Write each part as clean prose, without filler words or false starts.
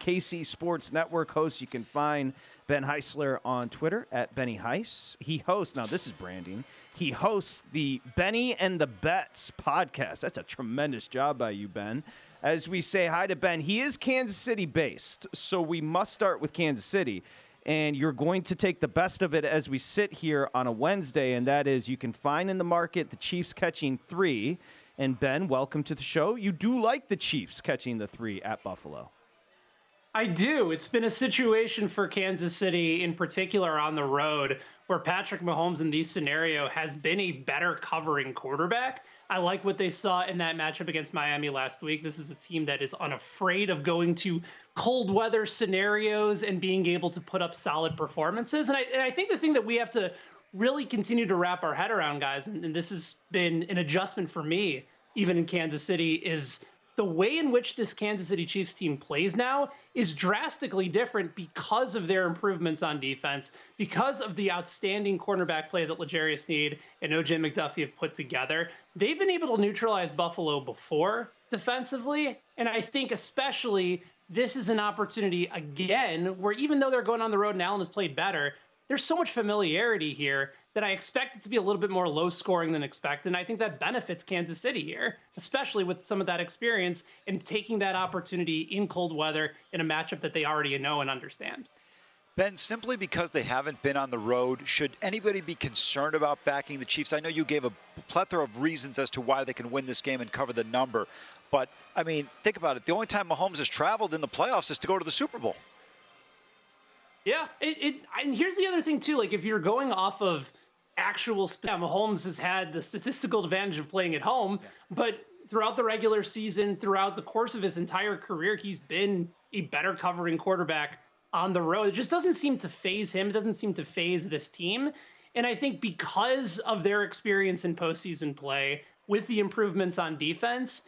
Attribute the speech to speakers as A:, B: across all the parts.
A: KC Sports Network host. You can find Ben Heisler on Twitter at Benny Heis. He hosts, now this is branding, he hosts the Benny and the Bets podcast. That's a tremendous job by you, Ben. As we say hi to Ben, he is Kansas City based, so we must start with Kansas City. And you're going to take the best of it as we sit here on a Wednesday, and that is you can find in the market the Chiefs catching 3. And Ben, welcome to the show. You do like the Chiefs catching the 3 at Buffalo.
B: I do. It's been a situation for Kansas City in particular on the road where Patrick Mahomes in these scenarios has been a better covering quarterback. I like what they saw in that matchup against Miami last week. This is a team that is unafraid of going to cold weather scenarios and being able to put up solid performances. And I think the thing that we have to really continue to wrap our head around, guys, and this has been an adjustment for me, even in Kansas City, is the way in which this Kansas City Chiefs team plays now is drastically different because of their improvements on defense, because of the outstanding cornerback play that L'Jarius Sneed and O.J. McDuffie have put together. They've been able to neutralize Buffalo before defensively, and I think especially this is an opportunity again where even though they're going on the road and Allen has played better, there's so much familiarity here that I expect it to be a little bit more low scoring than expected. And I think that benefits Kansas City here, especially with some of that experience and taking that opportunity in cold weather in a matchup that they already know and understand.
C: Ben, simply because they haven't been on the road, should anybody be concerned about backing the Chiefs? I know you gave a plethora of reasons as to why they can win this game and cover the number. But, I mean, think about it. The only time Mahomes has traveled in the playoffs is to go to the Super Bowl.
B: Yeah, and here's the other thing, too. Like, if you're going off of actual Mahomes has had the statistical advantage of playing at home, but throughout the regular season, throughout the course of his entire career, he's been a better covering quarterback on the road. It just doesn't seem to phase him. It doesn't seem to phase this team. And I think because of their experience in postseason play with the improvements on defense,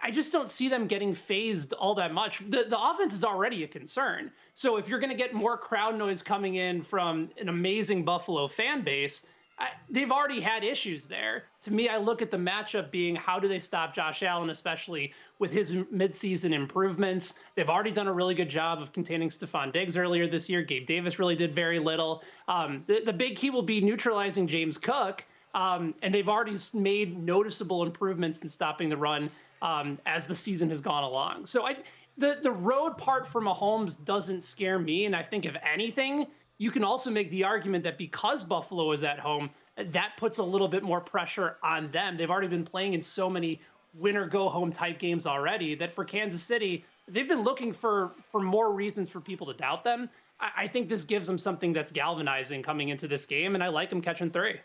B: I just don't see them getting phased all that much. The offense is already a concern. So if you're going to get more crowd noise coming in from an amazing Buffalo fan base, they've already had issues there. To me, I look at the matchup being how do they stop Josh Allen, especially with his midseason improvements. They've already done a really good job of containing Stephon Diggs earlier this year. Gabe Davis really did very little. The big key will be neutralizing James Cook. And they've already made noticeable improvements in stopping the run as the season has gone along. So the road part for Mahomes doesn't scare me. And I think if anything, you can also make the argument that because Buffalo is at home, that puts a little bit more pressure on them. They've already been playing in so many winner-go-home type games already that for Kansas City, they've been looking for more reasons for people to doubt them. I think this gives them something that's galvanizing coming into this game, and I like them catching 3.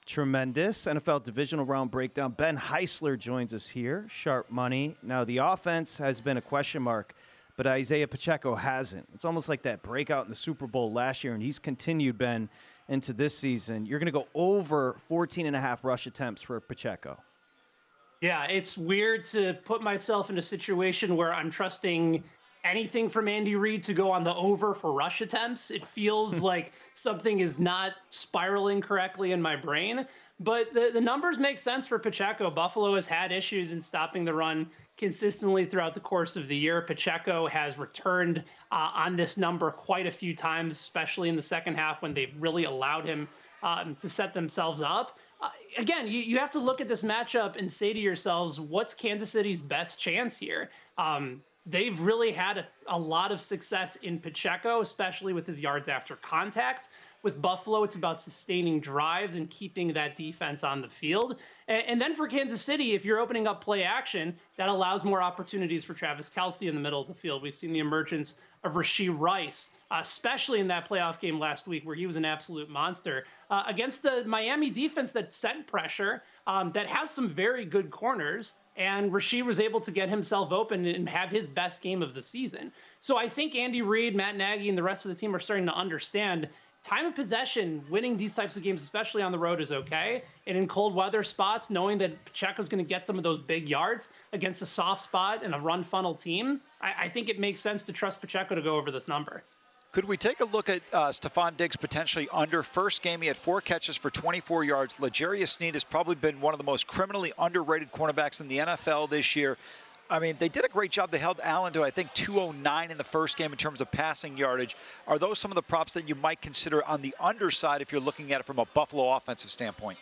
A: Tremendous NFL Divisional Round breakdown. Ben Heisler joins us here. Sharp money. Now, the offense has been a question mark, but Isaiah Pacheco hasn't. It's almost like that breakout in the Super Bowl last year, and he's continued, Ben, into this season. You're going to go over 14.5 rush attempts for Pacheco.
B: Yeah, it's weird to put myself in a situation where I'm trusting anything from Andy Reid to go on the over for rush attempts. It feels like something is not spiraling correctly in my brain. But the numbers make sense for Pacheco. Buffalo has had issues in stopping the run consistently throughout the course of the year. Pacheco has returned on this number quite a few times, especially in the second half when they've really allowed him to set themselves up. Again, you have to look at this matchup and say to yourselves, what's Kansas City's best chance here? They've really had a lot of success in Pacheco, especially with his yards after contact. With Buffalo, it's about sustaining drives and keeping that defense on the field. And then for Kansas City, if you're opening up play action, that allows more opportunities for Travis Kelce in the middle of the field. We've seen the emergence of Rashee Rice, especially in that playoff game last week where he was an absolute monster against the Miami defense that sent pressure, that has some very good corners. And Rashee was able to get himself open and have his best game of the season. So I think Andy Reid, Matt Nagy, and the rest of the team are starting to understand time of possession, winning these types of games, especially on the road, is okay. And in cold weather spots, knowing that Pacheco's going to get some of those big yards against a soft spot and a run funnel team, I think it makes sense to trust Pacheco to go over this number.
C: Could we take a look at Stephon Diggs potentially under? First game, he had 4 catches for 24 yards. L'Jarius Sneed has probably been one of the most criminally underrated cornerbacks in the NFL this year. I mean, they did a great job. They held Allen to, I think, 209 in the first game in terms of passing yardage. Are those some of the props that you might consider on the underside if you're looking at it from a Buffalo offensive standpoint?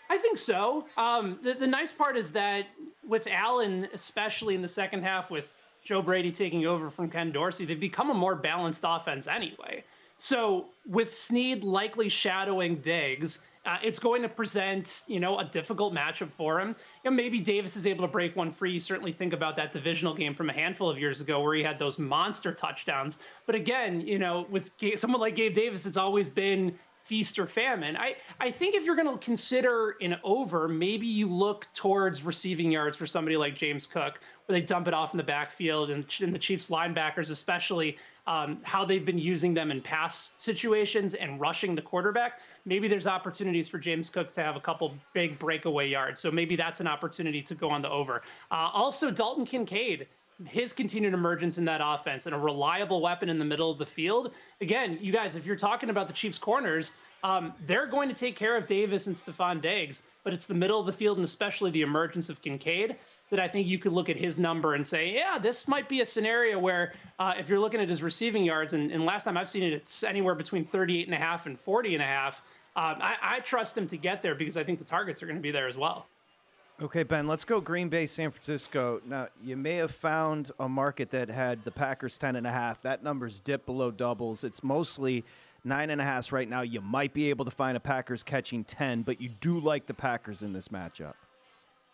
B: I think so. The nice part is that with Allen, especially in the second half with Joe Brady taking over from Ken Dorsey, they've become a more balanced offense anyway. So with Snead likely shadowing Diggs, it's going to present, a difficult matchup for him. Maybe Davis is able to break one free. You certainly think about that divisional game from a handful of years ago where he had those monster touchdowns. But again, with someone like Gabe Davis, it's always been feast or famine. I think if you're going to consider an over, maybe you look towards receiving yards for somebody like James Cook, where they dump it off in the backfield, and the Chiefs linebackers, especially how they've been using them in pass situations and rushing the quarterback. Maybe there's opportunities for James Cook to have a couple big breakaway yards. So maybe that's an opportunity to go on the over. Also, Dalton Kincaid, his continued emergence in that offense and a reliable weapon in the middle of the field. Again, you guys, if you're talking about the Chiefs corners, they're going to take care of Davis and Stephon Diggs, but it's the middle of the field and especially the emergence of Kincaid that I think you could look at his number and say, yeah, this might be a scenario where if you're looking at his receiving yards, and last time I've seen it, it's anywhere between 38.5 and 40.5. I trust him to get there because I think the targets are going to be there as well.
A: Okay, Ben, let's go Green Bay, San Francisco. Now, you may have found a market that had the Packers 10.5. That number's dipped below doubles. It's mostly 9.5 right now. You might be able to find a Packers catching 10, but you do like the Packers in this matchup.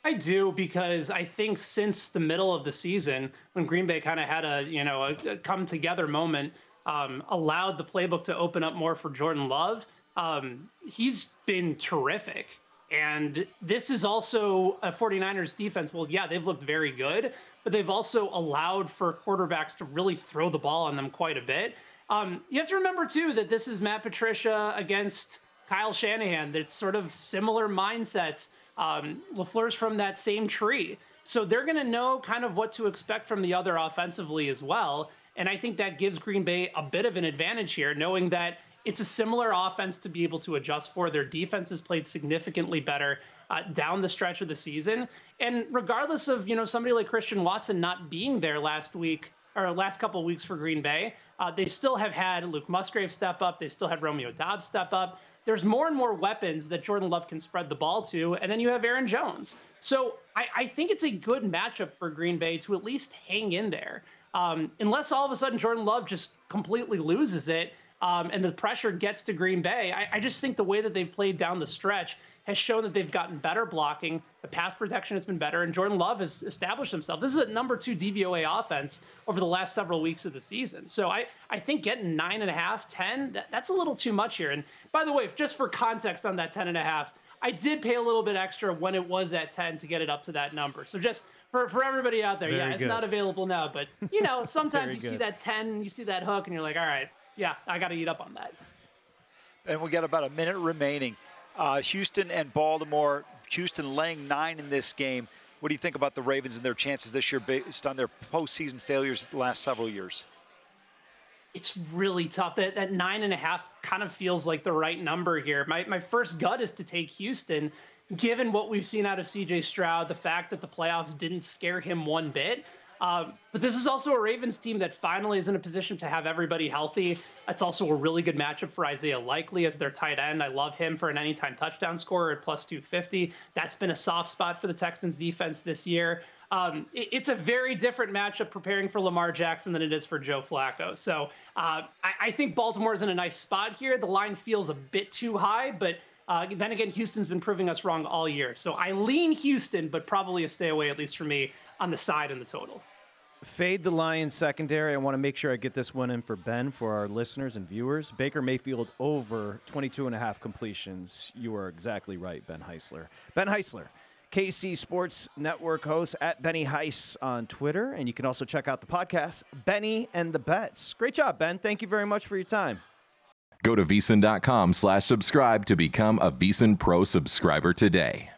B: I do, because I think since the middle of the season, when Green Bay kind of had a come together moment, allowed the playbook to open up more for Jordan Love, he's been terrific. And this is also a 49ers defense. Well, yeah, they've looked very good, but they've also allowed for quarterbacks to really throw the ball on them quite a bit. You have to remember, too, that this is Matt Patricia against Kyle Shanahan. That's sort of similar mindsets. LaFleur's from that same tree. So they're going to know kind of what to expect from the other offensively as well. And I think that gives Green Bay a bit of an advantage here, knowing that it's a similar offense to be able to adjust for. Their defense has played significantly better down the stretch of the season. And regardless of, somebody like Christian Watson not being there last couple of weeks for Green Bay, they still have had Luke Musgrave step up. They still had Romeo Doubs step up. There's more and more weapons that Jordan Love can spread the ball to. And then you have Aaron Jones. So I think it's a good matchup for Green Bay to at least hang in there. Unless all of a sudden Jordan Love just completely loses it, and the pressure gets to Green Bay. I just think the way that they've played down the stretch has shown that they've gotten better blocking. The pass protection has been better, and Jordan Love has established himself. This is a number 2 DVOA offense over the last several weeks of the season. So I think getting 9.5, 10, that's a little too much here. And by the way, just for context on that 10.5, I did pay a little bit extra when it was at 10 to get it up to that number. So just for everybody out there, it's not available now. But, sometimes you see that 10, you see that hook, and you're like, all right, yeah, I got to eat up on that.
C: And we got about a minute remaining. Houston and Baltimore. Houston laying 9 in this game. What do you think about the Ravens and their chances this year based on their postseason failures the last several years?
B: It's really tough. That 9.5 kind of feels like the right number here. My first gut is to take Houston, given what we've seen out of C.J. Stroud, the fact that the playoffs didn't scare him one bit. But this is also a Ravens team that finally is in a position to have everybody healthy. It's also a really good matchup for Isaiah Likely as their tight end. I love him for an anytime touchdown scorer at plus 250. That's been a soft spot for the Texans defense this year. It's a very different matchup preparing for Lamar Jackson than it is for Joe Flacco. So I think Baltimore is in a nice spot here. The line feels a bit too high, but then again, Houston's been proving us wrong all year. So I lean Houston, but probably a stay away, at least for me, on the side in the total.
A: Fade the Lions secondary. I want to make sure I get this one in for Ben for our listeners and viewers. Baker Mayfield over 22.5 completions. You are exactly right, Ben Heisler. Ben Heisler, KC Sports Network host at Benny Heiss on Twitter. And you can also check out the podcast, Benny and the Bets. Great job, Ben. Thank you very much for your time.
D: Go to VSiN.com/subscribe to become a VSiN Pro subscriber today.